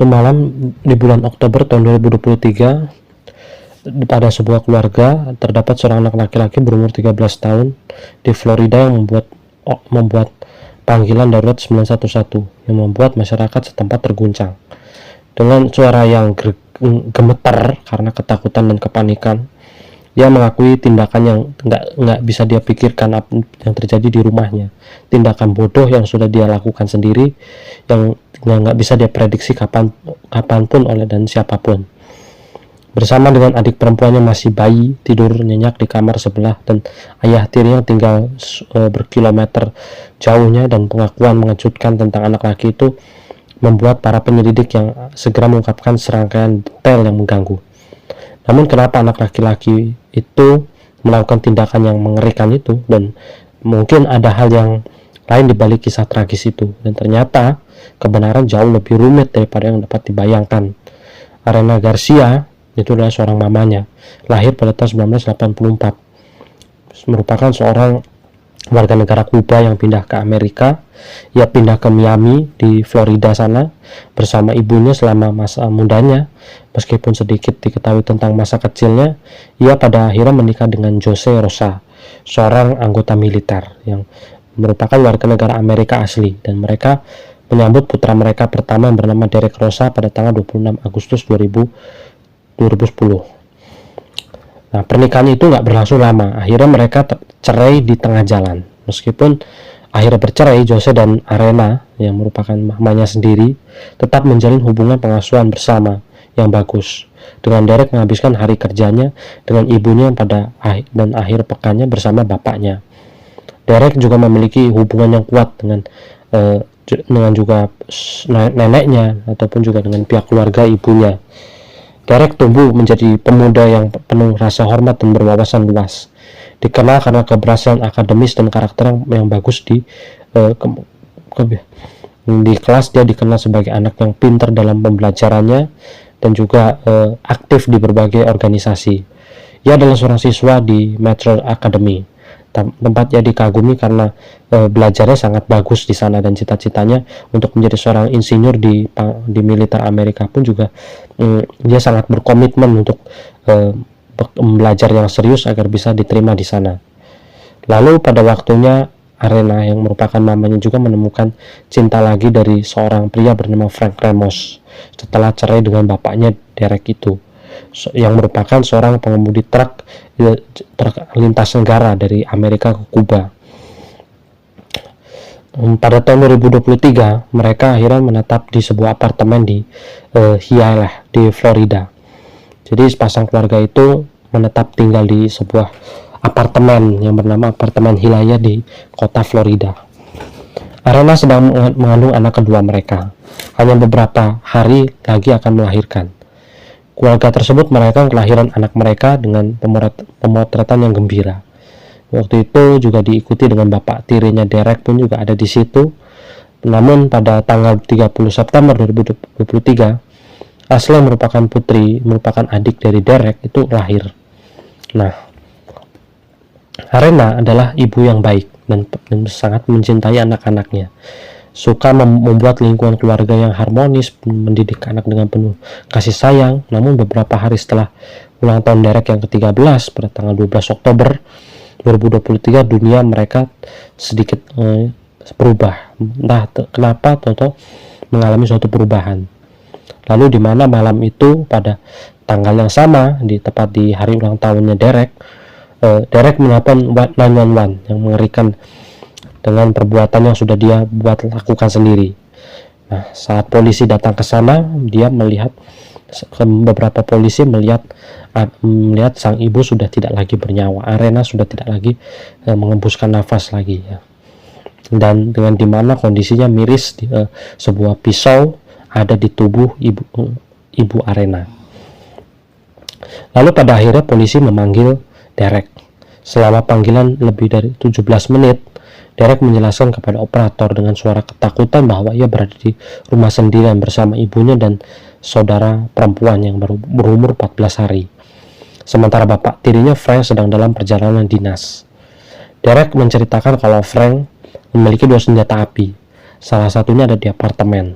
Malam di bulan Oktober tahun 2023, pada sebuah keluarga terdapat seorang anak laki-laki berumur 13 tahun di Florida yang membuat panggilan darurat 911 yang membuat masyarakat setempat terguncang. Dengan suara yang gemetar karena ketakutan dan kepanikan, dia mengakui tindakan yang nggak bisa dia pikirkan yang terjadi di rumahnya. Tindakan bodoh yang sudah dia lakukan sendiri, yang nggak bisa dia prediksi kapanpun oleh dan siapapun. Bersama dengan adik perempuannya masih bayi, tidur nyenyak di kamar sebelah, dan ayah tirinya tinggal berkilometer jauhnya, dan pengakuan mengejutkan tentang anak laki itu membuat para penyelidik yang segera mengungkapkan serangkaian detail yang mengganggu. Namun kenapa anak laki-laki itu melakukan tindakan yang mengerikan itu, dan mungkin ada hal yang lain di balik kisah tragis itu, dan ternyata kebenaran jauh lebih rumit daripada yang dapat dibayangkan. Arena Garcia itu adalah seorang mamanya, lahir pada tahun 1984, merupakan seorang warga negara Kuba yang pindah ke Amerika. Ia pindah ke Miami di Florida sana bersama ibunya selama masa mudanya. Meskipun sedikit diketahui tentang masa kecilnya, ia pada akhirnya menikah dengan Jose Rosa, seorang anggota militer yang merupakan warga negara Amerika asli, dan mereka menyambut putra mereka pertama yang bernama Derek Rosa pada tanggal 26 Agustus 2010. Nah, pernikahan itu nggak berlangsung lama. Akhirnya mereka cerai di tengah jalan. Meskipun akhirnya bercerai, Jose dan Arena yang merupakan mamanya sendiri tetap menjalin hubungan pengasuhan bersama yang bagus, dengan Derek menghabiskan hari kerjanya dengan ibunya pada akhir pekannya bersama bapaknya. Derek juga memiliki hubungan yang kuat dengan juga neneknya ataupun juga dengan pihak keluarga ibunya. Derek tumbuh menjadi pemuda yang penuh rasa hormat dan berwawasan luas. Dikenal karena keberhasilan akademis dan karakter yang bagus di kelas. Dia dikenal sebagai anak yang pintar dalam pembelajarannya dan juga aktif di berbagai organisasi. Ia adalah seorang siswa di Metro Academy, tempat ia dikagumi karena belajarnya sangat bagus di sana, dan cita-citanya untuk menjadi seorang insinyur di militer Amerika pun juga dia sangat berkomitmen untuk belajar yang serius agar bisa diterima di sana. Lalu pada waktunya Arena yang merupakan mamanya juga menemukan cinta lagi dari seorang pria bernama Frank Ramos setelah cerai dengan bapaknya Derek itu, yang merupakan seorang pengemudi truk lintas negara dari Amerika ke Kuba. Pada tahun 2023 mereka akhirnya menetap di sebuah apartemen di Hialeah di Florida. Jadi sepasang keluarga itu menetap tinggal di sebuah apartemen yang bernama apartemen Hialeah di kota Florida. Arena sedang mengandung anak kedua mereka. Hanya beberapa hari lagi akan melahirkan. Keluarga tersebut merayakan kelahiran anak mereka dengan pemotretan yang gembira. Waktu itu juga diikuti dengan bapak tirinya Derek pun juga ada di situ. Namun pada tanggal 30 September 2023, Ashley merupakan adik dari Derek itu lahir. Nah, Arena adalah ibu yang baik dan sangat mencintai anak-anaknya. Suka membuat lingkungan keluarga yang harmonis, mendidik anak dengan penuh kasih sayang. Namun beberapa hari setelah ulang tahun Derek yang ke-13 pada tanggal 12 Oktober 2023, dunia mereka sedikit berubah. Entah kenapa Toto mengalami suatu perubahan. Lalu di mana malam itu pada tanggal yang sama, tepat di hari ulang tahunnya Derek menelpon 911 yang mengerikan dengan perbuatan yang sudah dia lakukan sendiri. Nah, saat polisi datang ke sana, beberapa polisi melihat sang ibu sudah tidak lagi bernyawa. Arena sudah tidak lagi mengembuskan nafas lagi, ya. Dan dengan dimana kondisinya miris, sebuah pisau ada di tubuh ibu Arena. Lalu pada akhirnya polisi memanggil Derek. Selama panggilan lebih dari 17 menit, Derek menjelaskan kepada operator dengan suara ketakutan bahwa ia berada di rumah sendirian bersama ibunya dan saudara perempuan yang baru berumur 14 hari. Sementara bapak tirinya Frank sedang dalam perjalanan dinas. Derek menceritakan kalau Frank memiliki 2 senjata api. Salah satunya ada di apartemen.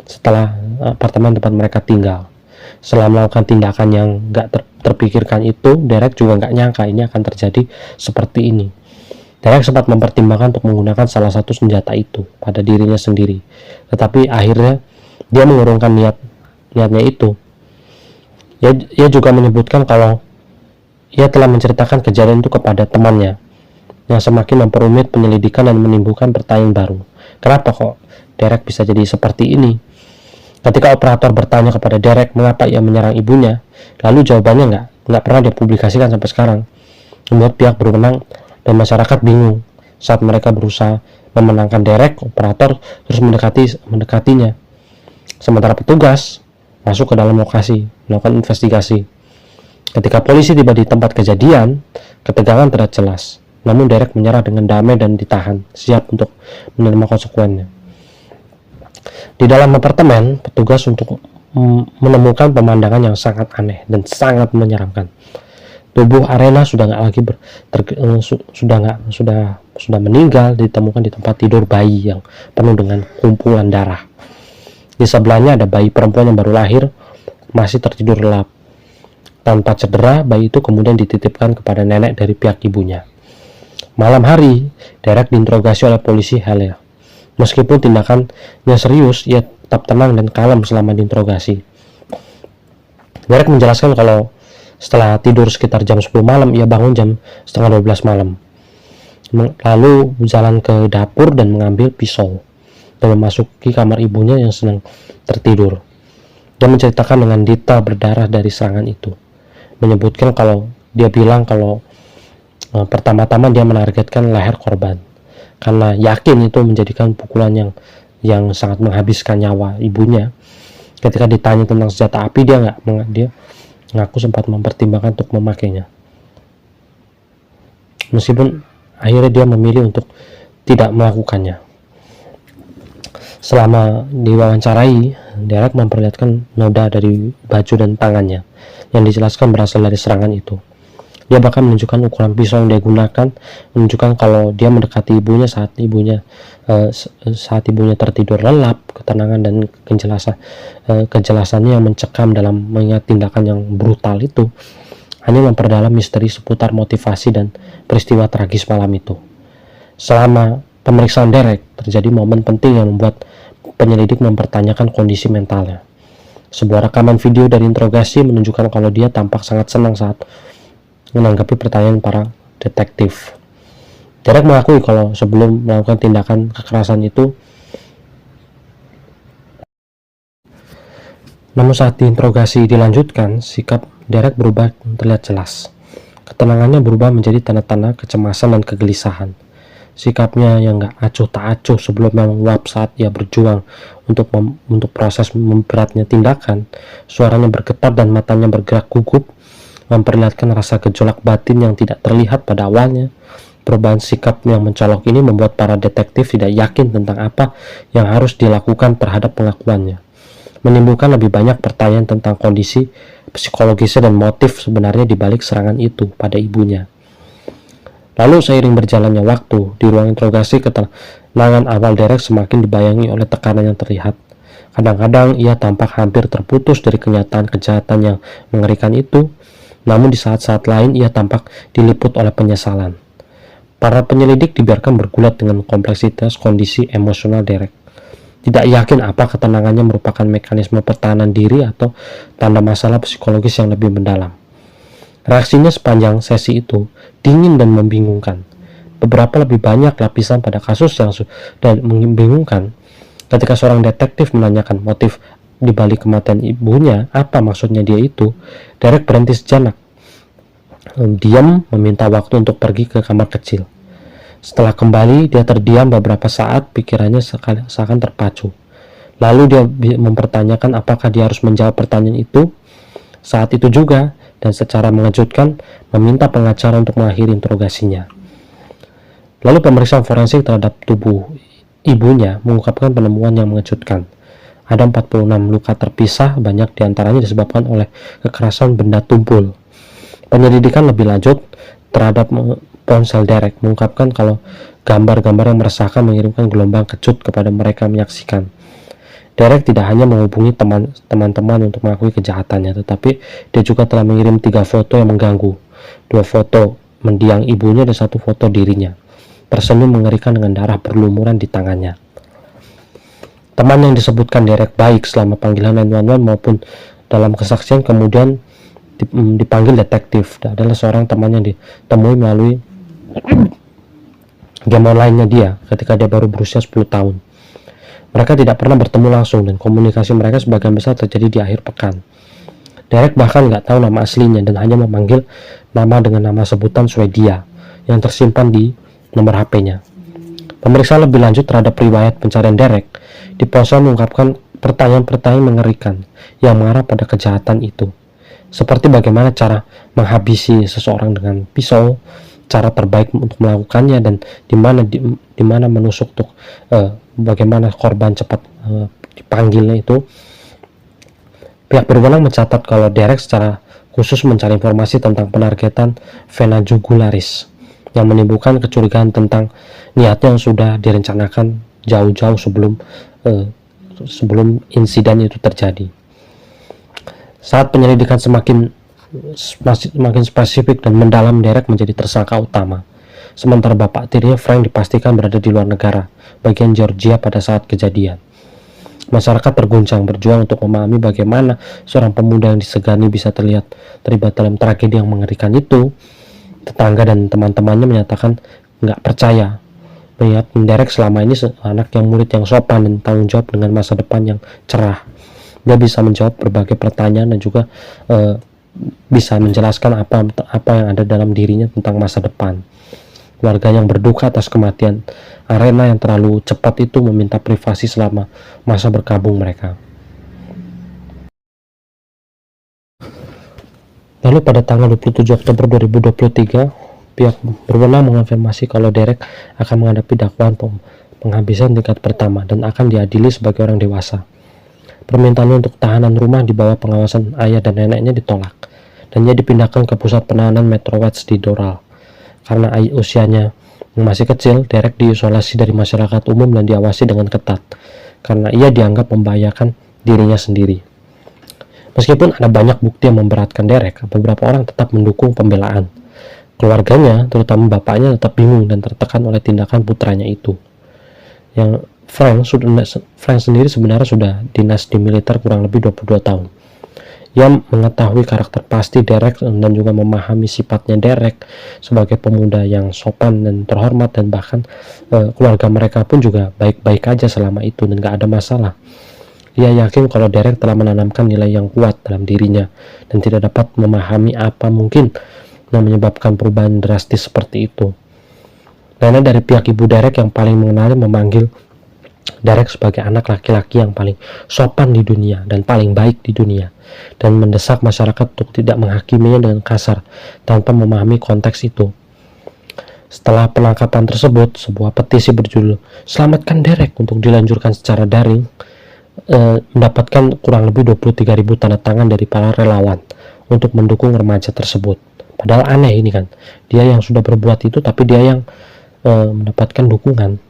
setelah apartemen tempat mereka tinggal. Setelah melakukan tindakan yang nggak terpikirkan itu, Derek juga nggak nyangka ini akan terjadi seperti ini. Derek sempat mempertimbangkan untuk menggunakan salah satu senjata itu pada dirinya sendiri, tetapi akhirnya dia mengurungkan niatnya itu. Ia juga menyebutkan kalau ia telah menceritakan kejadian itu kepada temannya, yang semakin memperumit penyelidikan dan menimbulkan pertanyaan baru. Kenapa kok Derek bisa jadi seperti ini? Ketika operator bertanya kepada Derek mengapa ia menyerang ibunya, lalu jawabannya nggak pernah dipublikasikan sampai sekarang, membuat pihak berwenang dan masyarakat bingung. Saat mereka berusaha memenangkan Derek, operator terus mendekatinya. Sementara petugas masuk ke dalam lokasi, melakukan investigasi. Ketika polisi tiba di tempat kejadian, ketegangan terlihat jelas. Namun Derek menyerah dengan damai dan ditahan, siap untuk menerima konsekuensinya. Di dalam apartemen, petugas untuk menemukan pemandangan yang sangat aneh dan sangat menyeramkan. Tubuh Arena sudah nggak lagi sudah meninggal, ditemukan di tempat tidur bayi yang penuh dengan kumpulan darah. Di sebelahnya ada bayi perempuan yang baru lahir, masih tertidur lelap. Tanpa cedera, bayi itu kemudian dititipkan kepada nenek dari pihak ibunya. Malam hari, Derek diinterogasi oleh polisi Heller. Meskipun tindakannya serius, ia tetap tenang dan kalem selama diinterogasi. Derek menjelaskan kalau setelah tidur sekitar jam 10 malam, ia bangun jam setengah 12 malam. Lalu jalan ke dapur dan mengambil pisau dan memasuki kamar ibunya yang sedang tertidur. Dia menceritakan dengan detail berdarah dari serangan itu. Menyebutkan kalau dia bilang kalau pertama-tama dia menargetkan leher korban, karena yakin itu menjadikan pukulan yang sangat menghabiskan nyawa ibunya. Ketika ditanya tentang senjata api, dia ngaku sempat mempertimbangkan untuk memakainya. Meskipun akhirnya dia memilih untuk tidak melakukannya. Selama diwawancarai, Derek memperlihatkan noda dari baju dan tangannya yang dijelaskan berasal dari serangan itu. Dia bahkan menunjukkan ukuran pisau yang dia gunakan, menunjukkan kalau dia mendekati ibunya saat ibunya tertidur lelap. Ketenangan dan kejelasannya yang mencekam dalam mengingat tindakan yang brutal itu hanya memperdalam misteri seputar motivasi dan peristiwa tragis malam itu. Selama pemeriksaan Derek, terjadi momen penting yang membuat penyelidik mempertanyakan kondisi mentalnya. Sebuah rekaman video dari interogasi menunjukkan kalau dia tampak sangat senang saat menanggapi pertanyaan para detektif. Derek mengakui kalau sebelum melakukan tindakan kekerasan itu, namun saat diinterogasi dilanjutkan, sikap Derek berubah terlihat jelas. Ketenangannya berubah menjadi tanda-tanda kecemasan dan kegelisahan. Sikapnya yang gak acuh tak acuh sebelumnya menguap saat ia berjuang untuk proses memberatnya tindakan. Suaranya bergetar dan matanya bergerak gugup, memperlihatkan rasa gejolak batin yang tidak terlihat pada awalnya. Perubahan sikap yang mencolok ini membuat para detektif tidak yakin tentang apa yang harus dilakukan terhadap pengakuannya, menimbulkan lebih banyak pertanyaan tentang kondisi psikologisnya dan motif sebenarnya di balik serangan itu pada ibunya. Lalu seiring berjalannya waktu, di ruang interogasi ketenangan awal Derek semakin dibayangi oleh tekanan yang terlihat. Kadang-kadang ia tampak hampir terputus dari kenyataan kejahatan yang mengerikan itu. Namun di saat-saat lain ia tampak diliput oleh penyesalan. Para penyelidik dibiarkan bergulat dengan kompleksitas kondisi emosional Derek. Tidak yakin apa ketenangannya merupakan mekanisme pertahanan diri atau tanda masalah psikologis yang lebih mendalam. Reaksinya sepanjang sesi itu dingin dan membingungkan. Beberapa lebih banyak lapisan pada kasus yang sudah membingungkan. Ketika seorang detektif menanyakan motif di balik kematian ibunya, apa maksudnya dia itu, Derek berhenti sejenak, diam, meminta waktu untuk pergi ke kamar kecil. Setelah kembali, dia terdiam beberapa saat, pikirannya seakan terpacu. Lalu dia mempertanyakan apakah dia harus menjawab pertanyaan itu. Saat itu juga, dan secara mengejutkan, meminta pengacara untuk mengakhiri interogasinya. Lalu pemeriksaan forensik terhadap tubuh ibunya mengungkapkan penemuan yang mengejutkan. Ada 46 luka terpisah, banyak diantaranya disebabkan oleh kekerasan benda tumpul. Penyelidikan lebih lanjut terhadap ponsel Derek mengungkapkan kalau gambar-gambar yang meresahkan mengirimkan gelombang kejut kepada mereka menyaksikan. Derek tidak hanya menghubungi teman-teman untuk mengakui kejahatannya, tetapi dia juga telah mengirim 3 foto yang mengganggu, 2 foto mendiang ibunya dan 1 foto dirinya, tersenyum mengerikan dengan darah berlumuran di tangannya. Teman yang disebutkan Derek baik selama panggilan 911 maupun dalam kesaksian kemudian dipanggil detektif, adalah seorang teman yang ditemui melalui game online-nya dia ketika dia baru berusia 10 tahun. Mereka tidak pernah bertemu langsung dan komunikasi mereka sebagian besar terjadi di akhir pekan. Derek bahkan nggak tahu nama aslinya dan hanya memanggil nama dengan nama sebutan Swedia yang tersimpan di nomor HP-nya. Pemeriksaan lebih lanjut terhadap riwayat pencarian Derek di ponsel mengungkapkan pertanyaan-pertanyaan mengerikan yang mengarah pada kejahatan itu. Seperti bagaimana cara menghabisi seseorang dengan pisau, cara terbaik untuk melakukannya, dan di mana menusuk untuk bagaimana korban cepat dipanggilnya itu. Pihak berwenang mencatat kalau Derek secara khusus mencari informasi tentang penargetan vena jugularis yang menimbulkan kecurigaan tentang niatnya yang sudah direncanakan jauh-jauh sebelum insiden itu terjadi. Saat penyelidikan semakin spesifik dan mendalam, Derek menjadi tersangka utama. Sementara bapak tirinya Frank dipastikan berada di luar negara, bagian Georgia pada saat kejadian. Masyarakat terguncang berjuang untuk memahami bagaimana seorang pemuda yang disegani bisa terlibat dalam tragedi yang mengerikan itu. Tetangga dan teman-temannya menyatakan nggak percaya, mengingat Derek selama ini anak yang murid yang sopan dan tanggung jawab dengan masa depan yang cerah. Dia bisa menjawab berbagai pertanyaan dan juga bisa menjelaskan apa yang ada dalam dirinya tentang masa depan. Keluarga yang berduka atas kematian Arena yang terlalu cepat itu meminta privasi selama masa berkabung mereka. Lalu pada tanggal 27 Oktober 2023, pihak berwenang mengonfirmasi kalau Derek akan menghadapi dakwaan penghabisan tingkat pertama dan akan diadili sebagai orang dewasa. Permintaannya untuk tahanan rumah di bawah pengawasan ayah dan neneknya ditolak, dan dia dipindahkan ke pusat penahanan Metro West di Doral. Karena usianya yang masih kecil, Derek diisolasi dari masyarakat umum dan diawasi dengan ketat, karena ia dianggap membahayakan dirinya sendiri. Meskipun ada banyak bukti yang memberatkan Derek, beberapa orang tetap mendukung pembelaan. Keluarganya, terutama bapaknya, tetap bingung dan tertekan oleh tindakan putranya itu. Yang Frank sendiri sebenarnya sudah dinas di militer kurang lebih 22 tahun. Ia mengetahui karakter pasti Derek dan juga memahami sifatnya Derek sebagai pemuda yang sopan dan terhormat, dan bahkan keluarga mereka pun juga baik-baik aja selama itu dan gak ada masalah. Ia yakin kalau Derek telah menanamkan nilai yang kuat dalam dirinya dan tidak dapat memahami apa mungkin yang menyebabkan perubahan drastis seperti itu. Karena dari pihak ibu Derek yang paling mengenalnya memanggil Derek sebagai anak laki-laki yang paling sopan di dunia dan paling baik di dunia, dan mendesak masyarakat untuk tidak menghakiminya dengan kasar tanpa memahami konteks itu. Setelah penangkapan tersebut, sebuah petisi berjudul "Selamatkan Derek" untuk dilanjutkan secara daring mendapatkan kurang lebih 23.000 tanda tangan dari para relawan untuk mendukung remaja tersebut. Padahal aneh ini kan, dia yang sudah berbuat itu tapi dia yang mendapatkan dukungan.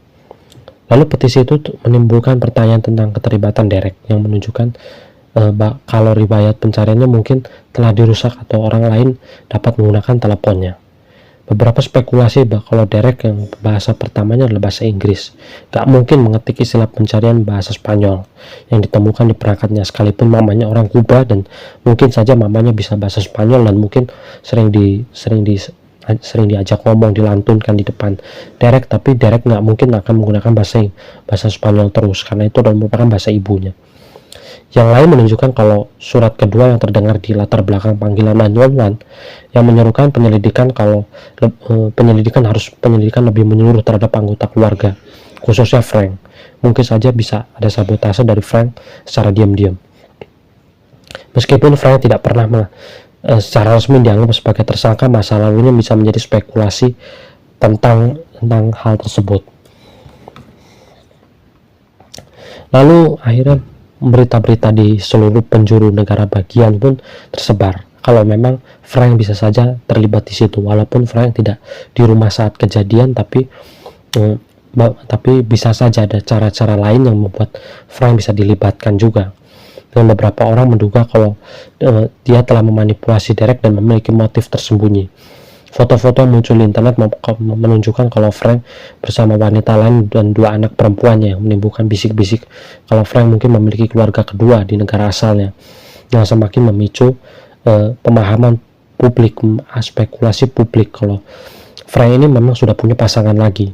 Lalu petisi itu menimbulkan pertanyaan tentang keterlibatan Derek yang menunjukkan kalau riwayat pencariannya mungkin telah dirusak atau orang lain dapat menggunakan teleponnya. Beberapa spekulasi kalau Derek yang bahasa pertamanya adalah bahasa Inggris, gak mungkin mengetik istilah pencarian bahasa Spanyol yang ditemukan di perangkatnya, sekalipun mamanya orang Kuba dan mungkin saja mamanya bisa bahasa Spanyol dan mungkin sering diajak ngomong, dilantunkan di depan Derek, tapi Derek nggak mungkin akan menggunakan bahasa Spanyol terus karena itu adalah merupakan bahasa ibunya. Yang lain menunjukkan kalau surat kedua yang terdengar di latar belakang panggilan 911 yang menyerukan penyelidikan penyelidikan lebih menyeluruh terhadap anggota keluarga, khususnya Frank. Mungkin saja bisa ada sabotase dari Frank secara diam-diam. Meskipun Frank tidak pernah secara resmi dianggap sebagai tersangka, masa lalunya bisa menjadi spekulasi tentang hal tersebut. Lalu akhirnya berita-berita di seluruh penjuru negara bagian pun tersebar kalau memang Frank bisa saja terlibat di situ, walaupun Frank tidak di rumah saat kejadian, tapi tapi bisa saja ada cara-cara lain yang membuat Frank bisa dilibatkan juga. Dan beberapa orang menduga kalau dia telah memanipulasi Derek dan memiliki motif tersembunyi. Foto-foto yang muncul di internet menunjukkan kalau Frank bersama wanita lain dan 2 anak perempuannya, yang menimbulkan bisik-bisik kalau Frank mungkin memiliki keluarga kedua di negara asalnya, yang semakin memicu pemahaman publik, spekulasi publik kalau Frank ini memang sudah punya pasangan lagi.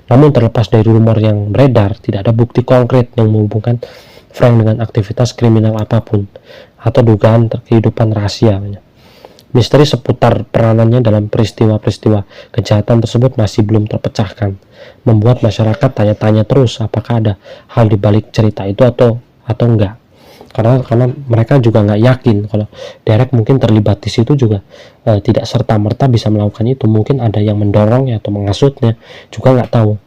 Namun terlepas dari rumor yang beredar, tidak ada bukti konkret yang menghubungkan Frank dengan aktivitas kriminal apapun atau dugaan kehidupan rahasianya. Misteri seputar peranannya dalam peristiwa-peristiwa kejahatan tersebut masih belum terpecahkan, membuat masyarakat tanya-tanya terus apakah ada hal di balik cerita itu atau enggak. Karena mereka juga nggak yakin kalau Derek mungkin terlibat di situ juga, tidak serta-merta bisa melakukan itu. Mungkin ada yang mendorongnya atau menghasutnya, juga nggak tahu.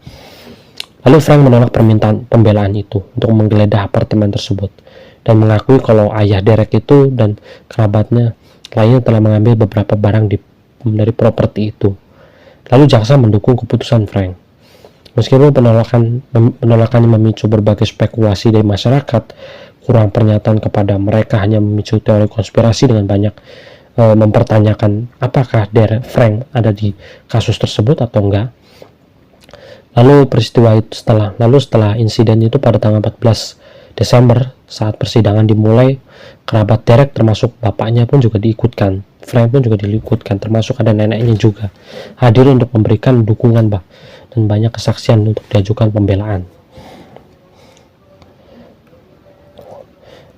Lalu Frank menolak permintaan pembelaan itu untuk menggeledah apartemen tersebut dan mengakui kalau ayah Derek itu dan kerabatnya lainnya telah mengambil beberapa barang dari properti itu. Lalu jaksa mendukung keputusan Frank. Meskipun penolakannya memicu berbagai spekulasi dari masyarakat, kurang pernyataan kepada mereka hanya memicu teori konspirasi dengan banyak mempertanyakan apakah Frank ada di kasus tersebut atau enggak. Lalu setelah insiden itu pada tanggal 14 Desember saat persidangan dimulai, kerabat Derek termasuk bapaknya pun juga diikutkan, Frank pun juga diikutkan, termasuk ada neneknya juga hadir untuk memberikan dukungan dan banyak kesaksian untuk diajukan pembelaan.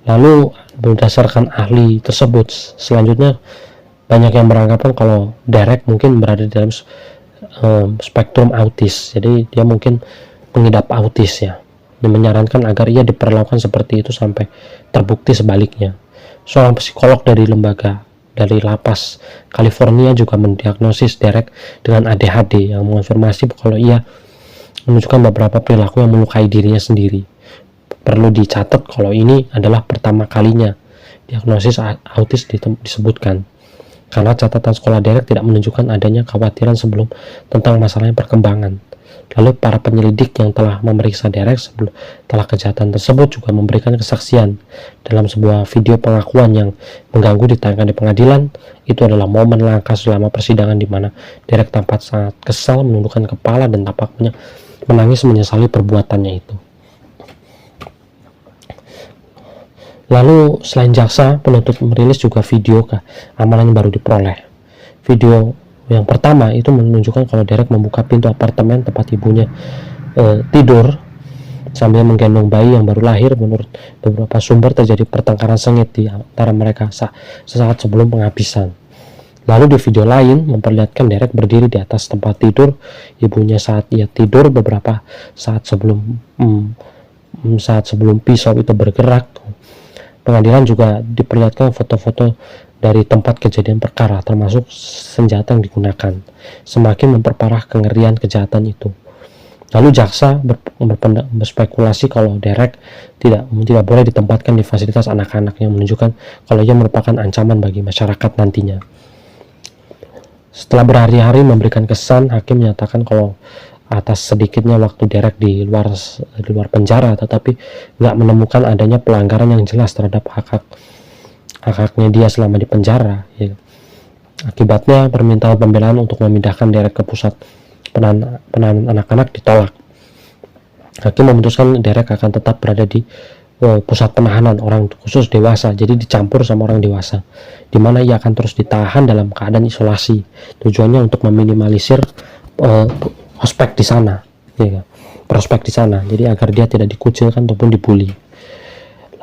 Lalu berdasarkan ahli tersebut, selanjutnya banyak yang beranggapan kalau Derek mungkin berada di dalam spektrum autis, jadi dia mungkin pengidap autis ya, dan menyarankan agar ia diperlakukan seperti itu sampai terbukti sebaliknya. Seorang psikolog dari lapas California juga mendiagnosis Derek dengan ADHD yang mengonfirmasi kalau ia menunjukkan beberapa perilaku yang melukai dirinya sendiri. Perlu dicatat kalau ini adalah pertama kalinya diagnosis autis disebutkan, karena catatan sekolah Derek tidak menunjukkan adanya kekhawatiran sebelum tentang masalahnya perkembangan. Lalu para penyelidik yang telah memeriksa Derek setelah kejahatan tersebut juga memberikan kesaksian dalam sebuah video pengakuan yang mengganggu ditayangkan di pengadilan. Itu adalah momen langka selama persidangan di mana Derek tampak sangat kesal, menundukkan kepala dan tampaknya menangis menyesali perbuatannya itu. Lalu selain jaksa, penuntut merilis juga video keamanan yang baru diperoleh. Video yang pertama itu menunjukkan kalau Derek membuka pintu apartemen tempat ibunya tidur sambil menggendong bayi yang baru lahir. Menurut beberapa sumber terjadi pertengkaran sengit di antara mereka sesaat sebelum penghabisan. Lalu di video lain memperlihatkan Derek berdiri di atas tempat tidur ibunya saat ia tidur beberapa saat sebelum pisau itu bergerak. Pengadilan juga diperlihatkan foto-foto dari tempat kejadian perkara, termasuk senjata yang digunakan, semakin memperparah kengerian kejahatan itu. Lalu jaksa berspekulasi kalau Derek tidak boleh ditempatkan di fasilitas anak-anak, yang menunjukkan kalau ia merupakan ancaman bagi masyarakat nantinya. Setelah berhari-hari memberikan kesan, hakim menyatakan kalau atas sedikitnya waktu Derek di luar penjara, tetapi nggak menemukan adanya pelanggaran yang jelas terhadap hak-haknya dia selama di penjara. Ya. Akibatnya permintaan pembelaan untuk memindahkan Derek ke pusat penahanan anak-anak ditolak. Hakim memutuskan Derek akan tetap berada di pusat penahanan orang khusus dewasa, jadi dicampur sama orang dewasa, di mana ia akan terus ditahan dalam keadaan isolasi. Tujuannya untuk meminimalisir prospek di sana, jadi agar dia tidak dikucilkan ataupun dibully.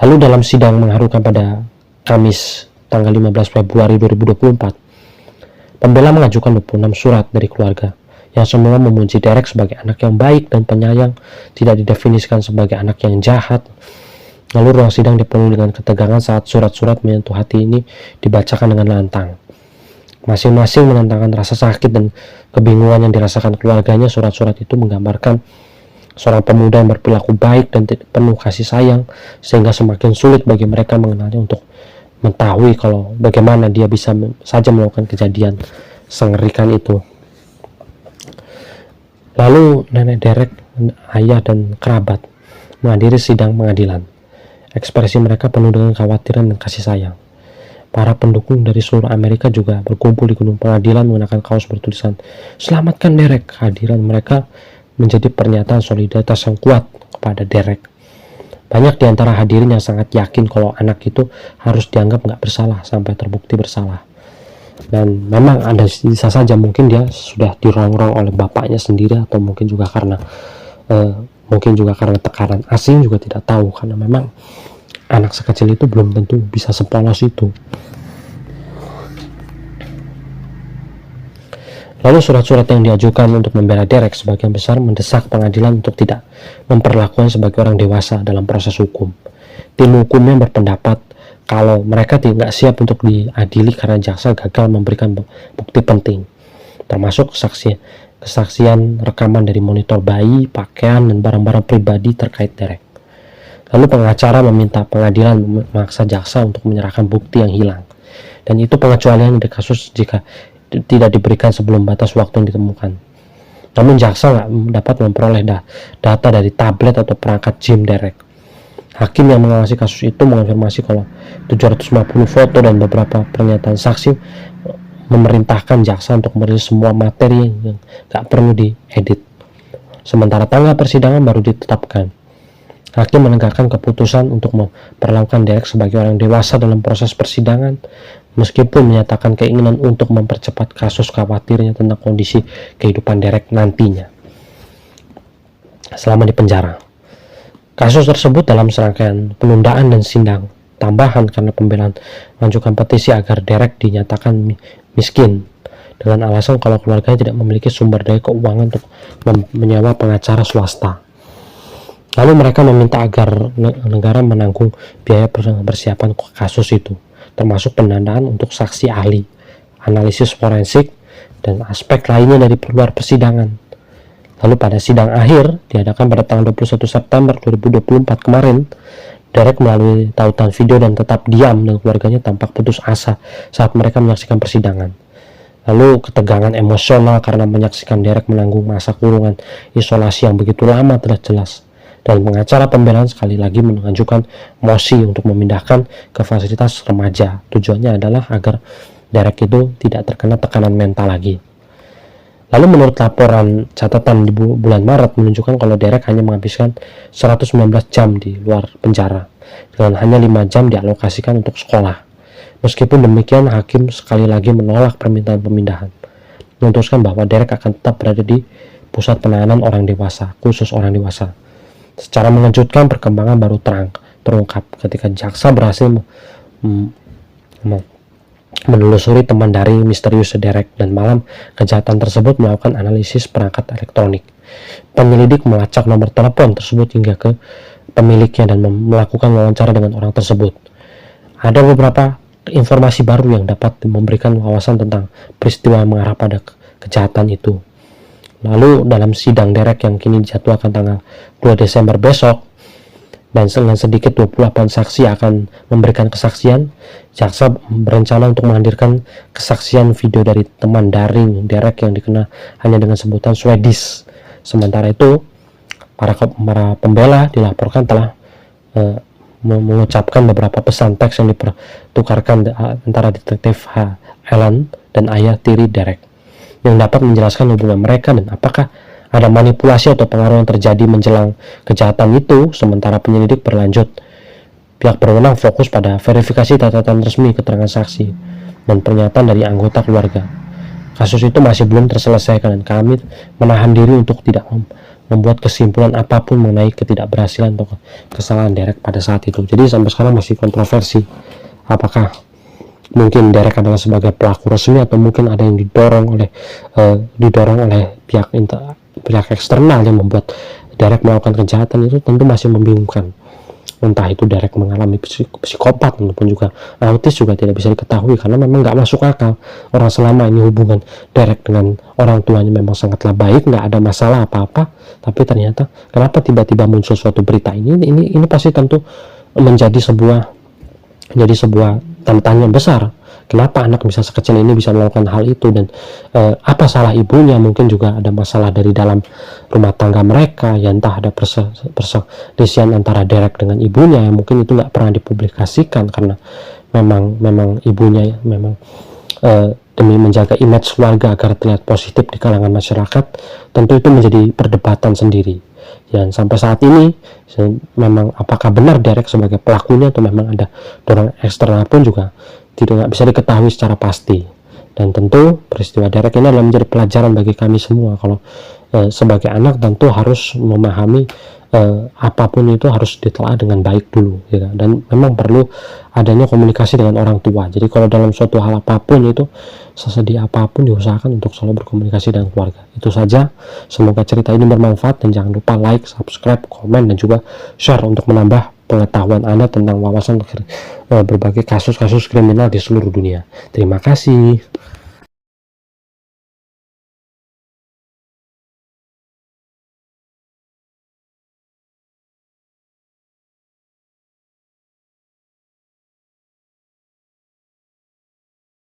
Lalu dalam sidang mengharukan pada Kamis tanggal 15 Februari 2024, pembela mengajukan 26 surat dari keluarga yang semua memuji Derek sebagai anak yang baik dan penyayang, tidak didefinisikan sebagai anak yang jahat. Lalu ruang sidang dipenuhi dengan ketegangan saat surat-surat menyentuh hati ini dibacakan dengan lantang. Masing-masing menentangkan rasa sakit dan kebingungan yang dirasakan keluarganya. Surat-surat itu menggambarkan seorang pemuda yang berperilaku baik dan penuh kasih sayang, sehingga semakin sulit bagi mereka mengenalnya untuk mengetahui kalau bagaimana dia bisa saja melakukan kejadian mengerikan itu. Lalu nenek Derek, ayah dan kerabat menghadiri sidang pengadilan. Ekspresi mereka penuh dengan kekhawatiran dan kasih sayang. Para pendukung dari seluruh Amerika juga berkumpul di gedung pengadilan menggunakan kaos bertulisan "Selamatkan Derek". Kehadiran mereka menjadi pernyataan solidaritas yang kuat kepada Derek. Banyak di antara hadirin yang sangat yakin kalau anak itu harus dianggap nggak bersalah sampai terbukti bersalah. Dan memang ada, bisa saja mungkin dia sudah dirongrong oleh bapaknya sendiri, atau mungkin juga karena tekanan asing, juga tidak tahu, karena memang anak sekecil itu belum tentu bisa sepolos itu. Lalu surat-surat yang diajukan untuk membela Derek sebagian besar mendesak pengadilan untuk tidak memperlakukan sebagai orang dewasa dalam proses hukum. Tim hukumnya berpendapat kalau mereka tidak siap untuk diadili karena jaksa gagal memberikan bukti penting, termasuk kesaksian rekaman dari monitor bayi, pakaian, dan barang-barang pribadi terkait Derek. Lalu pengacara meminta pengadilan memaksa jaksa untuk menyerahkan bukti yang hilang, dan itu pengecualian dari kasus jika tidak diberikan sebelum batas waktu yang ditemukan. Namun jaksa nggak dapat memperoleh data dari tablet atau perangkat gym Derek. Hakim yang mengawasi kasus itu mengonfirmasi kalau 750 foto dan beberapa pernyataan saksi memerintahkan jaksa untuk merilis semua materi yang gak perlu diedit. Sementara tanggal persidangan baru ditetapkan. Hakim menegakkan keputusan untuk memperlakukan Derek sebagai orang dewasa dalam proses persidangan, meskipun menyatakan keinginan untuk mempercepat kasus khawatirnya tentang kondisi kehidupan Derek nantinya selama di penjara. Kasus tersebut dalam serangkaian penundaan dan sidang tambahan karena pembelaan mengajukan petisi agar Derek dinyatakan miskin dengan alasan kalau keluarganya tidak memiliki sumber daya keuangan untuk menyewa pengacara swasta. Lalu mereka meminta agar negara menanggung biaya persiapan kasus itu, termasuk pendanaan untuk saksi ahli, analisis forensik, dan aspek lainnya dari luar persidangan. Lalu pada sidang akhir diadakan pada tanggal 21 September 2024 kemarin, Derek melalui tautan video dan tetap diam, dan keluarganya tampak putus asa saat mereka menyaksikan persidangan. Lalu ketegangan emosional karena menyaksikan Derek menanggung masa kurungan isolasi yang begitu lama telah jelas. Dan pengacara pembelaan sekali lagi mengajukan mosi untuk memindahkan ke fasilitas remaja. Tujuannya adalah agar Derek itu tidak terkena tekanan mental lagi. Lalu menurut laporan catatan di bulan Maret menunjukkan kalau Derek hanya menghabiskan 119 jam di luar penjara, dengan hanya 5 jam dialokasikan untuk sekolah. Meskipun demikian, hakim sekali lagi menolak permintaan pemindahan, memutuskan bahwa Derek akan tetap berada di pusat penahanan orang dewasa, khusus orang dewasa. Secara mengejutkan, perkembangan baru terungkap ketika jaksa berhasil menelusuri teman dari misterius Derek, dan malam kejahatan tersebut melakukan analisis perangkat elektronik. Penyelidik melacak nomor telepon tersebut hingga ke pemiliknya dan melakukan wawancara dengan orang tersebut. Ada beberapa informasi baru yang dapat memberikan wawasan tentang peristiwa yang mengarah pada kejahatan itu. Lalu dalam sidang Derek yang kini dijadwalkan tanggal 2 Desember besok, dan dengan sedikit 28 saksi akan memberikan kesaksian, jaksa berencana untuk menghadirkan kesaksian video dari teman daring Derek yang dikenal hanya dengan sebutan Swedish. Sementara itu, para pembela dilaporkan telah mengucapkan beberapa pesan teks yang dipertukarkan antara detektif Allen dan ayah tiri Derek, yang dapat menjelaskan hubungan mereka dan apakah ada manipulasi atau pengaruh yang terjadi menjelang kejahatan itu. Sementara penyelidik berlanjut, pihak berwenang fokus pada verifikasi catatan resmi, keterangan saksi, dan pernyataan dari anggota keluarga. Kasus itu masih belum terselesaikan dan kami menahan diri untuk tidak membuat kesimpulan apapun mengenai ketidakberhasilan atau kesalahan Derek pada saat itu. Jadi sampai sekarang masih kontroversi apakah mungkin Derek adalah sebagai pelaku resmi atau mungkin ada yang didorong oleh pihak eksternal yang membuat Derek melakukan kejahatan. Itu tentu masih membingungkan. Entah itu Derek mengalami psikopat ataupun juga autis, juga tidak bisa diketahui karena memang nggak masuk akal. Orang selama ini hubungan Derek dengan orang tuanya memang sangatlah baik, nggak ada masalah apa-apa, tapi ternyata kenapa tiba-tiba muncul suatu berita ini pasti tentu menjadi sebuah tanda tanya besar. Kenapa anak bisa sekecil ini bisa melakukan hal itu, dan apa salah ibunya? Mungkin juga ada masalah dari dalam rumah tangga mereka, ya entah ada perselisihan antara Derek dengan ibunya yang mungkin itu nggak pernah dipublikasikan karena memang ibunya memang demi menjaga image keluarga agar terlihat positif di kalangan masyarakat. Tentu itu menjadi perdebatan sendiri. Dan sampai saat ini memang apakah benar Derek sebagai pelakunya atau memang ada dorongan eksternal pun juga tidak bisa diketahui secara pasti. Dan tentu peristiwa Derek ini adalah menjadi pelajaran bagi kami semua kalau sebagai anak tentu harus memahami apapun itu harus ditelaah dengan baik dulu, ya. Dan memang perlu adanya komunikasi dengan orang tua. Jadi kalau dalam suatu hal apapun itu, sesedih apapun diusahakan untuk selalu berkomunikasi dengan keluarga. Itu saja, semoga cerita ini bermanfaat, dan jangan lupa like, subscribe, komen, dan juga share untuk menambah pengetahuan Anda tentang wawasan berbagai kasus-kasus kriminal di seluruh dunia. Terima kasih.